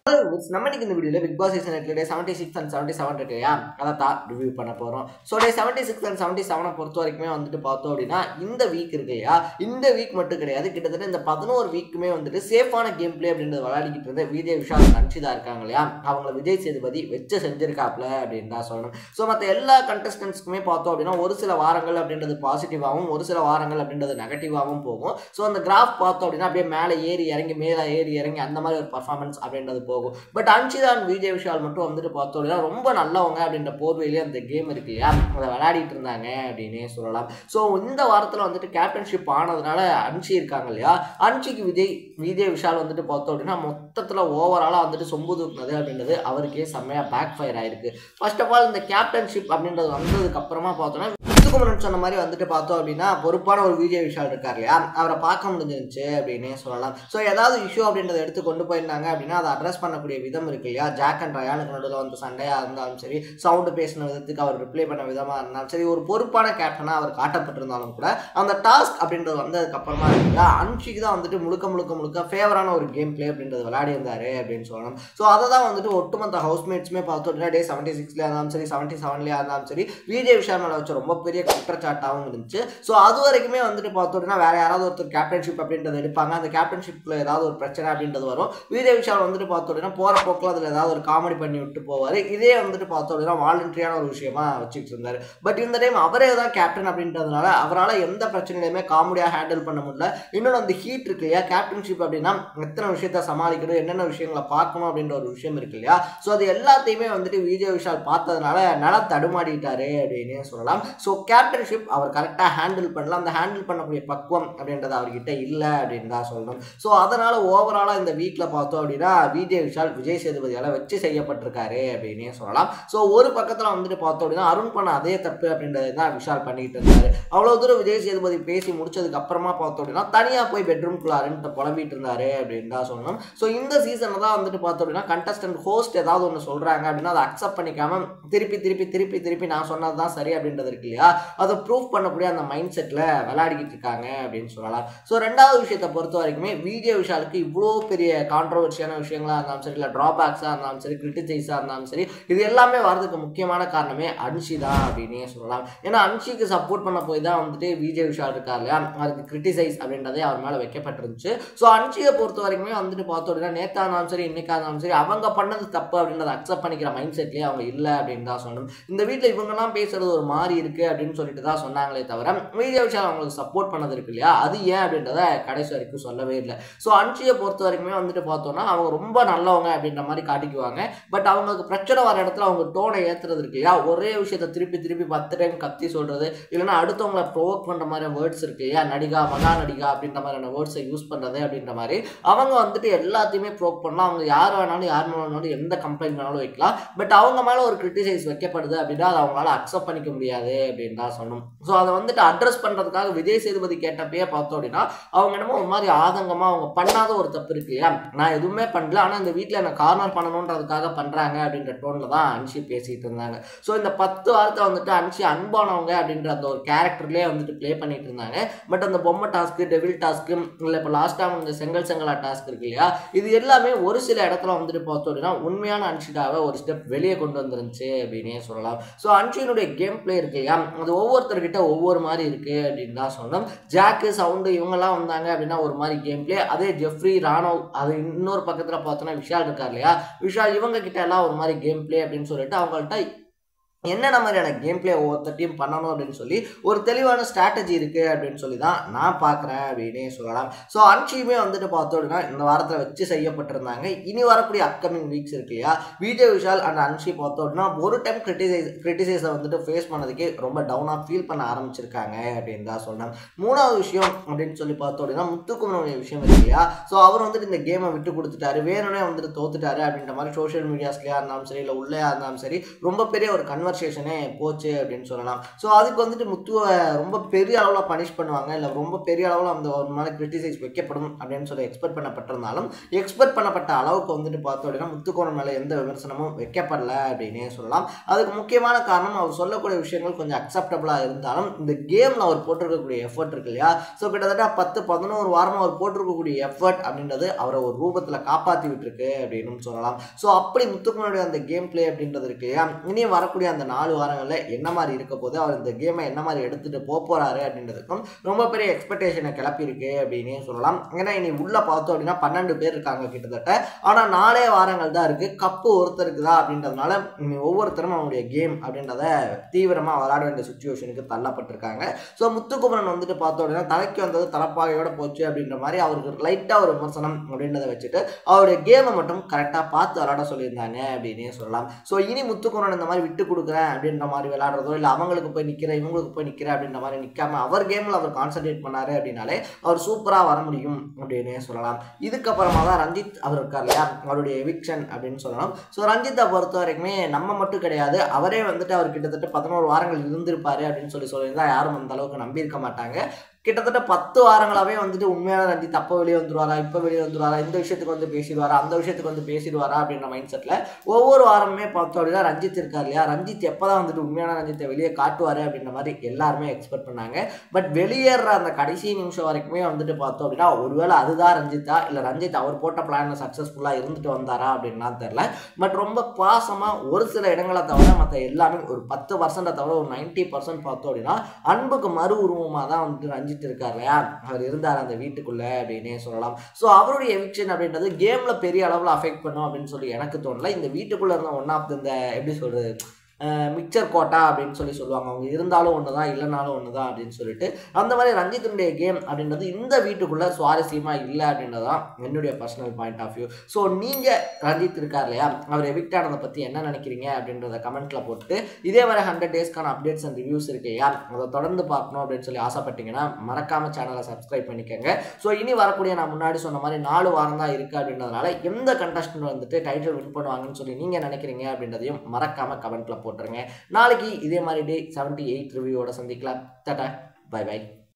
நம்ம இன்னைக்கு இந்த வீடியோல Bigg Boss season 8 day 76 and 77 இருக்குயா அத தான் ரிவ்யூ பண்ண போறோம். சோ டே 76 and 77 பொறுத்த வரைக்கும் வந்துட்டு பார்த்தோம் அப்படினா இந்த வீக் இருக்குயா இந்த வீக் மட்டும் கிடையாது கிட்டத்தட்ட இந்த 11 வீக்குமே வந்துட்டு சேஃபான கேம் பிளே அப்படின்றது விளையாடிக்கிட்டு இருந்த விஜய் விஷால் அன்ஷிதா இருக்காங்கலையா அவங்கள விஜய் சேதுபதி வெச்சு செஞ்சிருக்காப்ல அப்படின்னு தான் சொல்லணும். சோ மத்த எல்லா கண்டஸ்டன்ட்ஸ்க்குமே பார்த்தோம் அப்படினா ஒரு சில வாரங்கள் அப்படின்றது பாசிட்டிவாவும் ஒரு சில வாரங்கள் அப்படின்றது நெகட்டிவாவும் போகும். சோ அந்த கிராஃப் பார்த்தோம் அப்படினா அப்படியே மேலே ஏறி இறங்கி அந்த மாதிரி ஒரு பெர்ஃபார்மன்ஸ் அப்படின்றது போகும். பட் அன்ஷிதா அண்ட் விஜய் விஷால் மட்டும் வந்துட்டு பார்த்தோம் அப்படின்னா ரொம்ப நல்லவங்க அப்படின்ற போர்வையிலே அந்த கேம் இருக்கு இல்லையா அதை விளையாடிட்டு இருந்தாங்க அப்படின்னே சொல்லலாம். ஸோ இந்த வாரத்தில் வந்துட்டு கேப்டன்ஷிப் ஆனதுனால அன்ஷி இருக்காங்க இல்லையா அன்ஷிக்கு விஜய் விஷால் வந்துட்டு பார்த்தோம் அப்படின்னா மொத்தத்தில் ஓவராலாக வந்துட்டு சொம்பு தூக்குனது அப்படின்றது அவருக்கே செம்மையாக பேக் ஃபயர் ஆயிருக்கு. ஃபர்ஸ்ட் ஆஃப் ஆல் இந்த கேப்டன்ஷிப் அப்படின்றது வந்ததுக்கு அப்புறமா பார்த்தோன்னா சொன்ன மாதிரி வந்துட்டு பார்த்தோம் அப்படின்னா பொறுப்பான ஒரு விஜய் விஷால் இருக்கார் இல்லையா அவரை பார்க்க முடிஞ்சிருச்சு அப்படின்னே சொல்லலாம். ஸோ ஏதாவது இஷ்யூ அப்படின்றத எடுத்து கொண்டு போயிருந்தாங்க அப்படின்னா அதை அட்ரஸ் பண்ணக்கூடிய விதம் இருக்கு இல்லையா ஜாக் அண்ட் ரயானுக்கு நடுவில் வந்து சண்டையாக இருந்தாலும் சரி சவுண்டு பேசின விதத்துக்கு அவர் ரிப்ளை பண்ண விதமாக இருந்தாலும் சரி ஒரு பொறுப்பான கேப்டனாக அவர் காட்டப்பட்டிருந்தாலும் கூட அந்த டாஸ்க் அப்படின்றது வந்ததுக்கு அப்புறமா இருக்குல்ல அன்ஷிக்கு தான் வந்துட்டு முழுக்க ஃபேவரான ஒரு கேம் பிளே அப்படின்றது விளையாடி இருந்தாரு அப்படின்னு சொல்லணும். ஸோ அதை தான் வந்துட்டு ஒட்டுமொத்த ஹவுஸ்மேட்ஸுமே பார்த்தோம் அப்படின்னா டே 76 இருந்தாலும் சரி 77 இருந்தாலும் சரி விஜய் விஷால் மேலே வச்சு ரொம்ப பெரிய குற்றச்சாட்டாகவும் இருந்துச்சு. ஸோ அது வரைக்குமே வந்துட்டு பார்த்தோம்னா வேற யாராவது ஒருத்தர் கேப்டன்ஷிப் அப்படின்றது எடுப்பாங்க அந்த கேப்டன்ஷிப்ல ஏதாவது ஒரு பிரச்சனை அப்படின்றது வரும் விஜய் விஷால் வந்துட்டு பார்த்தோம்னா போற போக்கில் அதில் ஏதாவது ஒரு காமெடி பண்ணி விட்டு போவார். இதே வந்துட்டு பார்த்தோம்னா வாலண்டரியான ஒரு விஷயமா வச்சுட்டு இருந்தாரு. பட் இந்த டைம் அவரே தான் கேப்டன் அப்படின்றதுனால அவரால் எந்த பிரச்சனையுமே காமெடியாக ஹேண்டில் பண்ண முடியல. இன்னொன்று அந்த ஹீட் இருக்கு இல்லையா கேப்டன்ஷிப் அப்படின்னா எத்தனை விஷயத்த சமாளிக்கணும் என்னென்ன விஷயங்களை பார்க்கணும் அப்படின்ற ஒரு விஷயம் இருக்கு இல்லையா ஸோ அது எல்லாத்தையுமே வந்துட்டு விஜய் விஷால் பார்த்ததுனால நல்லா தடுமாடிட்டாரு அப்படின்னு சொல்லலாம். ஸோ கேப்டன்ஷிப் அவர் கரெக்டாக ஹேண்டில் பண்ணலாம் அந்த ஹேண்டில் பண்ணக்கூடிய பக்குவம் அப்படின்றது அவர்கிட்ட இல்லை அப்படின்னு தான் சொல்லணும். ஸோ அதனால் ஓவராலாக இந்த வீக்கில் பார்த்தோம் அப்படின்னா விஜய் விஷால் விஜய் சேதுபதியால் வச்சு செய்யப்பட்டிருக்காரு அப்படின்னே சொல்லலாம். ஸோ ஒரு பக்கத்தில் வந்துட்டு பார்த்தோம் அப்படின்னா அருண் பண்ண அதே தப்பு அப்படின்றது தான் விஷால் பண்ணிட்டு இருந்தாரு. அவ்வளோ தூரம் விஜய் சேதுபதி பேசி முடிச்சதுக்கு அப்புறமா பார்த்தோம் அப்படின்னா தனியாக போய் பெட்ரூம்குள்ளாருன்ட்டு புலம்பிட்டு இருந்தாரு அப்படின்னு தான் சொல்லணும். ஸோ இந்த சீசனில் தான் வந்துட்டு பார்த்தோம் அப்படின்னா கண்டஸ்டன்ட் ஹோஸ்ட் ஏதாவது ஒன்று சொல்கிறாங்க அப்படின்னா அதை அக்செப்ட் பண்ணிக்காம திருப்பி நான் சொன்னது தான் சரி அப்படின்றது இருக்கு இல்லையா அதை ப்ரூவ் பண்ணக்கூடிய அந்த மைண்ட் செட்டில் விளையாடிக்கிட்டு இருக்காங்க அப்படின்னு சொல்லலாம். ஸோ ரெண்டாவது விஷயத்தை பொறுத்த வரைக்குமே விஜய் விஷாலுக்கு இவ்வளோ பெரிய கான்ட்ரவர்சியான விஷயங்களாக இருந்தாலும் சரி இல்லை ட்ராபேக்ஸாக இருந்தாலும் சரி கிரிட்டிசைஸாக இருந்தாலும் சரி இது எல்லாமே வரதுக்கு முக்கியமான காரணமே அன்ஷி தான் அப்படின்னே சொல்லலாம். ஏன்னா அன்ஷிக்கு சப்போர்ட் பண்ண போய் தான் வந்துட்டு விஜய் விஷால் இருக்கார் இல்லையா அதுக்கு கிரிட்டிசைஸ் அப்படின்றதே அவர் மேலே வைக்கப்பட்டிருந்துச்சு. ஸோ அன்ஷியை பொறுத்த வரைக்குமே வந்துட்டு பார்த்தோம் அப்படின்னா நேற்றா இருந்தாலும் சரி இன்னைக்கா இருந்தாலும் சரி அவங்க பண்ணது தப்பு அப்படின்றத அக்செப்ட் பண்ணிக்கிற மைண்ட் செட்லேயே அவங்க இல்லை அப்படின்னு தான் சொல்லணும். இந்த வீட்டில் இவங்கெல்லாம் பேசுறது ஒரு மாதிரி இருக்கு அப்படின்னு சொல்லிட்டு தான் சொன்னாங்களே தவிர விஜய் விஷால் அவங்களுக்கு சப்போர்ட் பண்ணது இருக்கு இல்லையா அது ஏன் அப்படின்றத கடைசி வரைக்கும் சொல்லவே இல்லை. ஸோ அன்ஷியை பொறுத்த வரைக்குமே வந்துட்டு பார்த்தோம்னா அவங்க ரொம்ப நல்லவங்க அப்படின்ற மாதிரி காட்டிக்குவாங்க. பட் அவங்களுக்கு பிரச்சனை வர இடத்துல அவங்க டோனை ஏற்றுறது இருக்கு இல்லையா ஒரே விஷயத்தை திருப்பி 10 டைம் கத்தி சொல்றது இல்லைன்னா அடுத்தவங்களை ப்ரோவோக் பண்ணுற மாதிரி வேர்ட்ஸ் இருக்கு இல்லையா நடிகா மகா நடிகா அப்படின்ற மாதிரியான வேர்ட்ஸை யூஸ் பண்ணுறது அப்படின்ற மாதிரி அவங்க வந்துட்டு எல்லாத்தையுமே ப்ரோவோக் பண்ணலாம். அவங்க யார் வேணாலும் எந்த கம்ப்ளைண்ட் வேணாலும் வைக்கலாம். பட் அவங்க மேலே ஒரு கிரிட்டிசைஸ் வைக்கப்படுது அப்படின்னா அதை அவங்களால அக்செப்ட் பண்ணிக்க முடியாது அப்படின்னு தான் சொல்லணும். ஸோ அதை வந்துட்டு அட்ரஸ் பண்ணுறதுக்காக விஜய் சேதுபதி கேட்டப்பயே பார்த்தோம் அப்படின்னா அவங்க என்னமோ ஒரு மாதிரி ஆதங்கமாக அவங்க பண்ணாத ஒரு தப்பு இருக்கு இல்லையா நான் எதுவுமே பண்ணல ஆனால் இந்த வீட்டில் என்ன கார்னர் பண்ணணுன்றதுக்காக பண்ணுறாங்க அப்படின்ற டோனில் தான் அன்ஷி பேசிகிட்டு இருந்தாங்க. ஸோ இந்த 10 வாரத்தை வந்துட்டு அன்ஷி அன்பானவங்க அப்படின்ற அந்த ஒரு கேரக்டர்லேயே வந்துட்டு ப்ளே பண்ணிட்டு இருந்தாங்க. பட் அந்த பொம்மை டாஸ்க்கு டெவில் டாஸ்க்கு இல்லை இப்போ லாஸ்ட்டாக இந்த செங்கலா டாஸ்க் இருக்கு இல்லையா இது எல்லாமே ஒரு சில இடத்துல வந்துட்டு பார்த்தோம் அப்படின்னா உண்மையான அன்ஷிகாவை ஒரு ஸ்டெப் வெளியே கொண்டு வந்துருந்துச்சு அப்படின்னே சொல்லலாம். ஸோ அன்ஷியினுடைய கேம் பிளே இருக்கு இல்லையா அது ஒவ்வொருத்தர்கிட்ட ஒவ்வொரு மாதிரி இருக்கு அப்படின்னு தான் சொல்லணும். ஜாக்கு சவுண்டு இவங்கெல்லாம் வந்தாங்க அப்படின்னா ஒரு மாதிரி கேம் பிளே அதே ஜெஃப்ரி ராணவ் அது இன்னொரு பக்கத்தில் பார்த்தோன்னா விஷால் இருக்கார் இல்லையா விஷால் இவங்க கிட்ட எல்லாம் ஒரு மாதிரி கேம் பிளே அப்படின்னு சொல்லிட்டு அவங்கள்ட்ட என்னென்ன மாதிரியான கேம் பிளே ஒவ்வொருத்தையும் பண்ணணும் அப்படின்னு சொல்லி ஒரு தெளிவான ஸ்ட்ராட்டஜி இருக்குது அப்படின்னு சொல்லி தான் நான் பார்க்குறேன் அப்படின்னே சொல்லலாம். ஸோ அன்ஷியுமே வந்துட்டு பார்த்தோம் அப்படின்னா இந்த வாரத்தில் வச்சு செய்யப்பட்டிருந்தாங்க. இனி வரக்கூடிய அப்கமிங் வீக்ஸ் இருக்கு இல்லையா விஜய் விஷால் அண்ட் அன்ஷி பார்த்தோம் அப்படின்னா ஒரு டைம் கிரிட்டிசைஸை வந்துட்டு ஃபேஸ் பண்ணதுக்கே ரொம்ப டவுனாக ஃபீல் பண்ண ஆரம்பிச்சிருக்காங்க அப்படின்னு தான் சொல்லலாம். மூணாவது விஷயம் அப்படின்னு சொல்லி பார்த்தோம் அப்படின்னா முத்துக்குமரனுடைய விஷயம் இருக்கு இல்லையா ஸோ அவர் வந்துட்டு இந்த கேமை விட்டு கொடுத்துட்டாரு வேணும்னே வந்துட்டு தோத்துட்டாரு அப்படின்ற மாதிரி சோஷியல் மீடியாஸ்லேயா இருந்தாலும் சரி இல்லை உள்ளே இருந்தாலும் சரி ரொம்ப பெரிய ஒரு கன்வர்சேஷனே போச்சு அப்படின்னு சொல்லலாம். ஸோ அதுக்கு வந்துட்டு முத்துவை ரொம்ப பெரிய அளவில் பனிஷ் பண்ணுவாங்க, இல்லை ரொம்ப பெரிய அளவில் அந்த ஒரு மேலே கிரிட்டிசைஸ் வைக்கப்படும் அப்படின்னு சொல்லி எக்ஸ்பெக்ட் பண்ணப்பட்டிருந்தாலும் எக்ஸ்பெக்ட் பண்ணப்பட்ட அளவுக்கு வந்துட்டு பார்த்தோம் அப்படின்னா முத்துக்கோணன் மேலே எந்த விமர்சனமும் வைக்கப்படல அப்படின்னே சொல்லலாம். அதுக்கு முக்கியமான காரணம் அவர் சொல்லக்கூடிய விஷயங்கள் கொஞ்சம் அக்செப்டபுளாக இருந்தாலும் இந்த கேமில் அவர் போட்டிருக்கக்கூடிய எஃபர்ட் இருக்கு இல்லையா, ஸோ கிட்டத்தட்ட 10-11 வாரமாக அவர் போட்டிருக்கக்கூடிய எஃபர்ட் அப்படின்றது அவரை ஒரு ரூபத்தில் காப்பாற்றி விட்டுருக்கு அப்படின்னு சொல்லலாம். ஸோ அப்படி முத்துக்கோனுடைய அந்த கேம் பிளே அப்படின்றது இருக்கு இல்லையா, இனியும் வரக்கூடிய அந்த 4 வாரங்களில் என்ன மாதிரி இருக்க போது, அவர் இந்த கேமை என்ன மாதிரி எடுத்துகிட்டு போகிறாரு அப்படின்றதுக்கும் ரொம்ப பெரிய எக்ஸ்பெக்டேஷனை கிளப்பியிருக்கு அப்படின்னே சொல்லலாம். ஏன்னா இனி உள்ள பார்த்தோம் அப்படின்னா 12 பேர் இருக்காங்க கிட்டத்தட்ட, ஆனால் 4 வாரங்கள் தான் இருக்குது, கப்பு ஒருத்தருக்கு தான் அப்படின்றதுனால ஒவ்வொருத்தரும் அவனுடைய கேம் அப்படின்றத தீவிரமாக விளையாட வேண்டிய சுச்சுவேஷனுக்கு தள்ளப்பட்டிருக்காங்க. ஸோ முத்துக்குமரன் வந்துட்டு பார்த்தோம் அப்படின்னா தலைக்கு வந்தது தலப்பாகையோட போச்சு அப்படின்ற மாதிரி அவருக்கு லைட்டாக ஒரு விமர்சனம் அப்படின்றத வச்சுட்டு அவருடைய கேமை மட்டும் கரெக்டாக பார்த்து விளையாட சொல்லியிருந்தாங்க அப்படின்னே சொல்லலாம். ஸோ இனி முத்துக்குமரன் இந்த மாதிரி விட்டு கொடுக்குறேன் அப்படின்ற மாதிரி விளையாடுறதோ, இல்லை அவங்களுக்கு போய் நிற்கிறேன் இவங்களுக்கு போய் நிற்கிறேன் அப்படின்ற மாதிரி நிற்காம அவர் கேமில் அவர் கான்சன்ட்ரேட் பண்ணாரு அப்படின்னாலே அவர் சூப்பராக வர முடியும் அப்படின்னே சொல்லலாம். இதுக்கப்புறமா தான் ரஞ்சித் அவர் இருக்கார் இல்லையா, அவருடைய எவிக்ஷன் அப்படின்னு சொல்லலாம். ஸோ ரஞ்சித்தை பொறுத்த வரைக்குமே நம்ம மட்டும் கிடையாது, அவரே வந்துட்டு அவர் கிட்டத்தட்ட 11 வாரங்கள் இருந்திருப்பாரு அப்படின்னு சொல்லியிருந்தா யாரும் அந்த அளவுக்கு நம்பியிருக்க மாட்டாங்க. கிட்டத்தட்ட 10 வாரங்களாவே வந்துட்டு உண்மையான ரஞ்சித் அப்போ வெளியே வந்துருவாரா, இப்போ வெளியே வந்துருவாரா, இந்த விஷயத்துக்கு வந்து பேசிடுவாரா, அந்த விஷயத்துக்கு வந்து பேசிடுவாரா அப்படின்ற மைண்ட் செட்டில் ஒவ்வொரு வாரமுமே பார்த்தோம் அப்படின்னா ரஞ்சித் இருக்கார் இல்லையா, ரஞ்சித் எப்போ தான் வந்துட்டு உண்மையான ரஞ்சித்தை வெளியே காட்டுவார் அப்படின்ற மாதிரி எல்லாருமே எக்ஸ்பெக்ட் பண்ணாங்க. பட் வெளியேற அந்த கடைசி நிமிஷம் வரைக்குமே வந்துட்டு பார்த்தோம் அப்படின்னா ஒருவேளை அதுதான் ரஞ்சித்தா, இல்லை ரஞ்சித் அவர் போட்ட பிளானில் சக்ஸஸ்ஃபுல்லாக இருந்துட்டு வந்தாரா அப்படின்னா தெரில. பட் ரொம்ப பாசமாக ஒரு சில இடங்களை தவிர மற்ற எல்லாமே ஒரு 10% தவிர ஒரு 90% பார்த்தோம் அப்படின்னா அன்புக்கு மறு உருவமாக தான் வந்துட்டு ரஞ்சித் இருக்கார் இல்லையா, அவர் இருந்தார் அந்த வீட்டுக்குள்ள அப்படின்னே சொல்லலாம். ஸோ அவருடைய எவிக்ஷன் அப்படின்றது கேம்ல பெரிய அளவில் அஃபெக்ட் பண்ணும் அப்படின்னு சொல்லி எனக்கு தோணல. இந்த வீட்டுக்குள்ள இருந்த ஒன் ஆஃப் இந்த எப்படி சொல்றது மிக்சர் கோட்டா அப்படின்னு சொல்லுவாங்க, அவங்க இருந்தாலும் ஒன்று தான் இல்லைனாலும் ஒன்று தான் அப்படின்னு சொல்லிட்டு அந்த மாதிரி ரஞ்சித்தினுடைய கேம் அப்படின்றது இந்த வீட்டுக்குள்ளே சுவாரஸ்யமாக இல்லை அப்படின்றது தான் என்னுடைய personal point of view. So நீங்கள் ரஞ்சித் இருக்கார் இல்லையா, அவர் எவிக்ட் ஆனதை பற்றி என்ன நினைக்கிறீங்க அப்படின்றத கமெண்ட்டில் போட்டு இதே மாதிரி 100 டேஸ்க்கான அப்டேட்ஸ் அண்ட் ரிவ்யூஸ் இருக்கு இல்லையா, அதை தொடர்ந்து பார்க்கணும் அப்படின்னு சொல்லி ஆசைப்பட்டீங்கன்னா மறக்காமல் சேனலை சப்ஸ்கிரைப் பண்ணிக்கோங்க. ஸோ இனி வரக்கூடிய நான் முன்னாடி சொன்ன மாதிரி 4 வாரம் தான் இருக்குது அப்படின்றதுனால எந்த கண்டஸ்டன்ட் வந்துட்டு டைட்டில் வின் பண்ணுவாங்கன்னு சொல்லி நீங்கள் நினைக்கிறீங்க அப்படின்றதையும் மறக்காமல் கமெண்ட்டில் போட்டுருங்க. நாளைக்கு இதே மாதிரி டே 78 ரிவ்யூவோட சந்திக்கலாம். டாடா, பை பை.